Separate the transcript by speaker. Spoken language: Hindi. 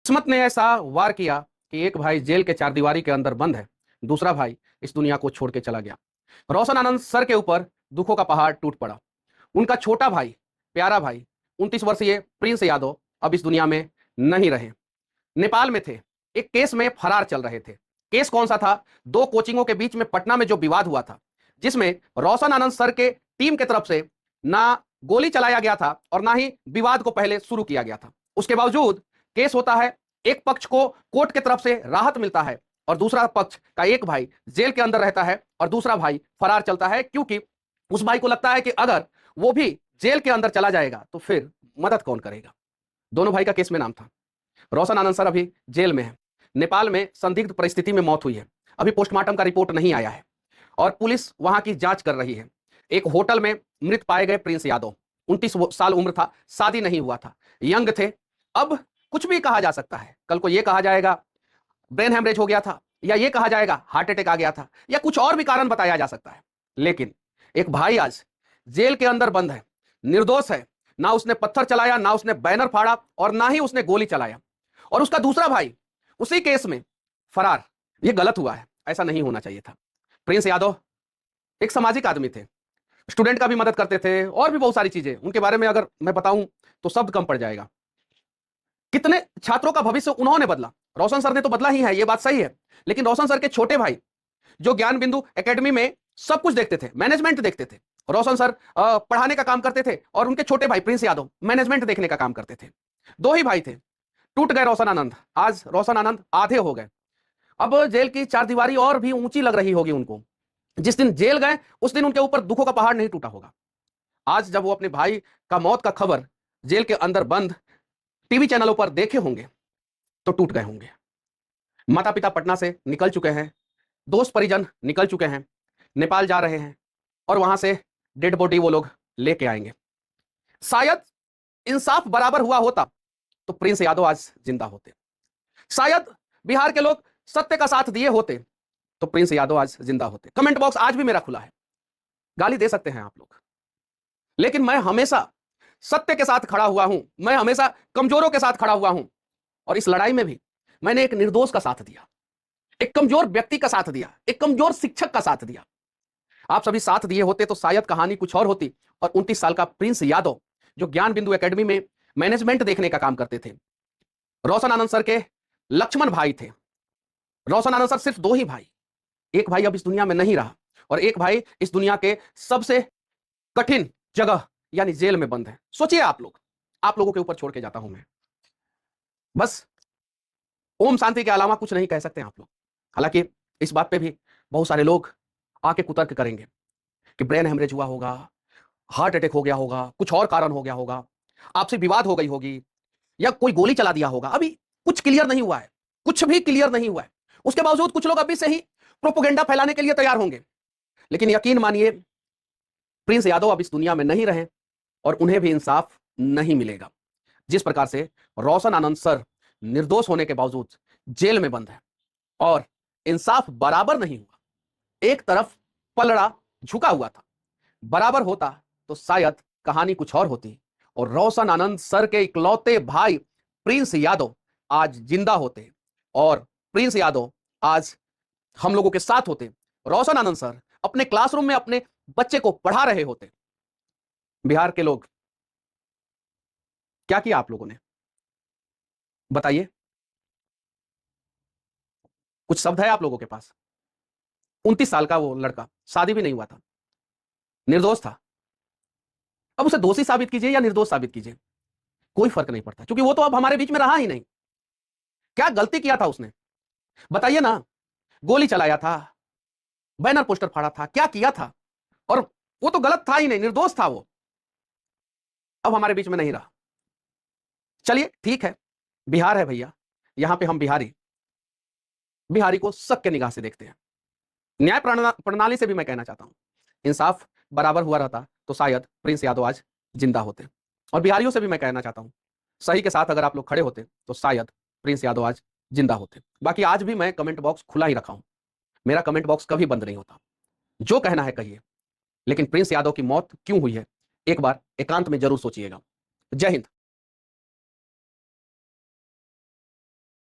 Speaker 1: किस्मत ने ऐसा वार किया कि एक भाई जेल के चारदीवारी के अंदर बंद है, दूसरा भाई इस दुनिया को छोड़ के चला गया। रोशन आनंद सर के ऊपर दुखों का पहाड़ टूट पड़ा। उनका छोटा भाई, प्यारा भाई, 29 वर्षीय प्रिंस यादव अब इस दुनिया में नहीं रहे। नेपाल में थे, एक केस में फरार चल रहे थे। केस कौन सा था? दो कोचिंगों के बीच में पटना में जो विवाद हुआ था, जिसमें रोशन आनंद सर के टीम के तरफ से ना गोली चलाया गया था और ना ही विवाद को पहले शुरू किया गया था। उसके बावजूद केस होता है, एक पक्ष को कोर्ट की तरफ से राहत मिलता है और दूसरा पक्ष का एक भाई जेल के अंदर रहता है और दूसरा भाई फरार चलता है, क्योंकि उस भाई को लगता है कि अगर वो भी जेल के अंदर चला जाएगा तो फिर मदद कौन करेगा। दोनों भाई का केस में नाम था। रोशन आनंद सर अभी जेल में है। नेपाल में संदिग्ध परिस्थिति में मौत हुई है। अभी पोस्टमार्टम का रिपोर्ट नहीं आया है और पुलिस वहां की जांच कर रही है। एक होटल में मृत पाए गए प्रिंस यादव, 29 साल उम्र था, शादी नहीं हुआ था, यंग थे। अब कुछ भी कहा जा सकता है। कल को यह कहा जाएगा ब्रेन हेमरेज हो गया था, या यह कहा जाएगा हार्ट अटैक आ गया था, या कुछ और भी कारण बताया जा सकता है। लेकिन एक भाई आज जेल के अंदर बंद है, निर्दोष है। ना उसने पत्थर चलाया, ना उसने बैनर फाड़ा और ना ही उसने गोली चलाया, और उसका दूसरा भाई उसी केस में फरार। यह गलत हुआ है, ऐसा नहीं होना चाहिए था। प्रिंस यादव एक सामाजिक आदमी थे, स्टूडेंट का भी मदद करते थे और भी बहुत सारी चीजें। उनके बारे में अगर मैं बताऊं तो शब्द कम पड़ जाएगा। कितने छात्रों का भविष्य उन्होंने बदला। रोशन सर ने तो बदला ही है, यह बात सही है, लेकिन रोशन सर के छोटे भाई जो ज्ञान बिंदु एकेडमी में सब कुछ देखते थे, मैनेजमेंट देखते थे। रोशन सर पढ़ाने का काम करते थे और उनके छोटे भाई प्रिंस यादव मैनेजमेंट देखने का काम करते थे। दो ही भाई थे, टूट गए रोशन आनंद। आज रोशन आनंद आधे हो गए। अब जेल की चारदीवारी और भी ऊंची लग रही होगी उनको। जिस दिन जेल गए उस दिन उनके ऊपर दुखों का पहाड़ नहीं टूटा होगा। आज जब वो अपने भाई का मौत का खबर जेल के अंदर बंद टीवी चैनलों पर देखे होंगे तो टूट गए होंगे। माता पिता पटना से निकल चुके हैं, दोस्त परिजन निकल चुके हैं, नेपाल जा रहे हैं और वहां से डेड बॉडी वो लोग लेके आएंगे। शायद इंसाफ बराबर हुआ होता तो प्रिंस यादव आज जिंदा होते। शायद बिहार के लोग सत्य का साथ दिए होते तो प्रिंस यादव आज जिंदा होते। कमेंट बॉक्स आज भी मेरा खुला है, गाली दे सकते हैं आप लोग, लेकिन मैं हमेशा सत्य के साथ खड़ा हुआ हूं। मैं हमेशा कमजोरों के साथ खड़ा हुआ हूं और इस लड़ाई में भी मैंने एक निर्दोष का साथ दिया, एक कमजोर व्यक्ति का साथ दिया, एक कमजोर शिक्षक का साथ दिया। आप सभी साथ दिए होते तो शायद कहानी कुछ और होती और 29 साल का प्रिंस यादव जो ज्ञान बिंदु एकेडमी में मैनेजमेंट देखने का काम करते थे, रोशन आनंद सर के लक्ष्मण भाई थे। रोशन आनंद सर सिर्फ दो ही भाई, एक भाई अब इस दुनिया में नहीं रहा और एक भाई इस दुनिया के सबसे कठिन जगह यानी जेल में बंद है। सोचिए आप लोगों के ऊपर छोड़ के जाता हूं मैं। बस ओम शांति के अलावा कुछ नहीं कह सकते आप लोग। हालांकि इस बात पे भी बहुत सारे लोग आके कुतर्क करेंगे कि ब्रेन हेमरेज हुआ होगा, हार्ट अटैक हो गया होगा, कुछ और कारण हो गया होगा, आपसे विवाद हो गई होगी, या कोई गोली चला दिया होगा। अभी कुछ क्लियर नहीं हुआ है, कुछ भी क्लियर नहीं हुआ है। उसके बावजूद कुछ लोग अभी से ही प्रोपेगेंडा फैलाने के लिए तैयार होंगे। लेकिन यकीन मानिए, प्रिंस यादव अब इस दुनिया में नहीं रहे और उन्हें भी इंसाफ नहीं मिलेगा। जिस प्रकार से रोशन आनंद सर निर्दोष होने के बावजूद जेल में बंद है और इंसाफ बराबर नहीं हुआ, एक तरफ पलड़ा झुका हुआ था, बराबर होता तो शायद कहानी कुछ और होती और रोशन आनंद सर के इकलौते भाई प्रिंस यादव आज जिंदा होते और प्रिंस यादव आज हम लोगों के साथ होते। रोशन आनंद सर अपने क्लासरूम में अपने बच्चे को पढ़ा रहे होते। बिहार के लोग, क्या किया आप लोगों ने? बताइए, कुछ शब्द है आप लोगों के पास? 29 साल का वो लड़का, शादी भी नहीं हुआ था, निर्दोष था। अब उसे दोषी साबित कीजिए या निर्दोष साबित कीजिए, कोई फर्क नहीं पड़ता, क्योंकि वो तो अब हमारे बीच में रहा ही नहीं। क्या गलती किया था उसने? बताइए ना। गोली चलाया था, बैनर पोस्टर फाड़ा था, क्या किया था? और वो तो गलत था ही नहीं, निर्दोष था वो। अब हमारे बीच में नहीं रहा। चलिए ठीक है, बिहार है भैया, यहां पे हम बिहारी को शक के निगाह से देखते हैं। न्याय प्रणाली से भी मैं कहना चाहता हूं, इंसाफ बराबर हुआ रहता तो शायद प्रिंस यादव आज जिंदा होते। और बिहारियों से भी मैं कहना चाहता हूं, सही के साथ अगर आप लोग खड़े होते तो शायद प्रिंस यादव आज जिंदा होते। बाकी आज भी मैं कमेंट बॉक्स खुला ही रखा हूं, मेरा कमेंट बॉक्स कभी बंद नहीं होता। जो कहना है कहिए, लेकिन प्रिंस यादव की मौत क्यों हुई है एक बार एकांत में जरूर सोचिएगा। जय हिंद।